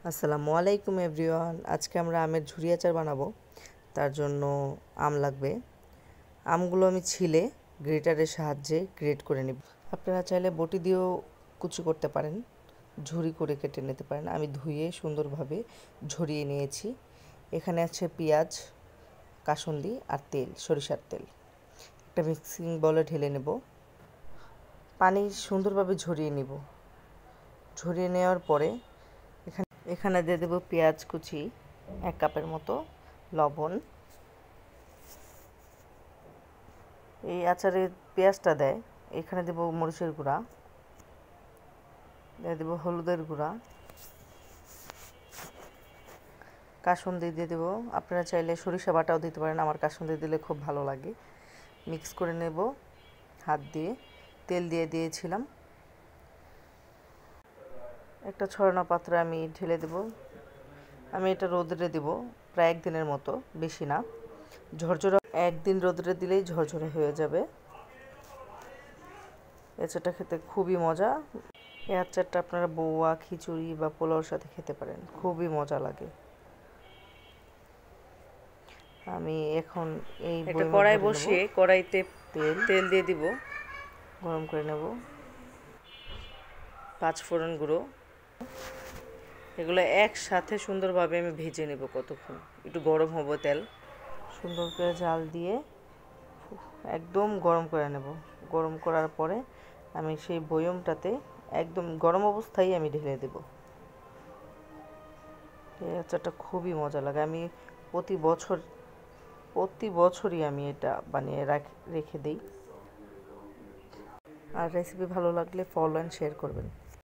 আসসালামু আলাইকুম এভরিওয়ান। আজকে আমরা আমের ঝুরি আচার বানাবো। তার জন্য আম লাগবে। আমগুলো আমি ছিলে গ্রেটারের সাহায্যে গ্রেট করে নিব। আপনারা চাইলে বটি দিয়েও কুচি করতে পারেন, ঝুরি করে কেটে নিতে পারেন। আমি ধুয়ে সুন্দরভাবে ঝরিয়ে নিয়েছি। এখানে আছে পেঁয়াজ, কাসুন্দি আর তেল, সরিষার তেল। একটা মিক্সিং বলে ঢেলে নেব। পানি সুন্দরভাবে ঝরিয়ে নিব। ঝরিয়ে নেওয়ার পরে এখানে দিয়ে দেবো পেঁয়াজ কুচি 1 কাপের মতো, লবণ। এই আচারে পেঁয়াজটা দেয়। এখানে দেবো মরিচের গুঁড়া, দিয়ে দেবো হলুদের গুঁড়া, কাসুন্দি দিয়ে দেবো। আপনারা চাইলে সরিষা বাটাও দিতে পারেন, আমার কাসুন্দি দিলে খুব ভালো লাগে। মিক্স করে নেব হাত দিয়ে। তেল দিয়ে দিয়েছিলাম। একটা ছড়ানো পাত্রে আমি ঢেলে দেব। আমি এটা রোদে দেব প্রায় 1 দিনের মতো, বেশি না। ঝরঝরে 1 দিন রোদে দিলেই ঝরঝরে হয়ে যাবে। আচারটা খেতে খুবই মজা। এই আচারটা আপনারা বউয়া, খিচুড়ি বা পোলাওর সাথে খেতে পারেন, খুবই মজা লাগে। আমি এখন একটা কড়াই বসিয়ে কড়াইতে তেল দিয়ে দিব, গরম করে নেব। 5 ফোড়ন গুঁড়ো, এগুলো একসাথে সুন্দরভাবে আমি ভেজে নেব। কতক্ষণ একটু গরম হবে তেল, সুন্দর করে জাল দিয়ে একদম গরম করে নেব। গরম করার পরে আমি সেই বয়মটাতে একদম গরম অবস্থায় আমি ঢেলে দেব। এই আচারটা খুবই মজা লাগে। আমি প্রতি বছরই আমি এটা বানিয়ে রেখে দিই। আর রেসিপি ভালো লাগলে ফলো অ্যান্ড শেয়ার করবেন।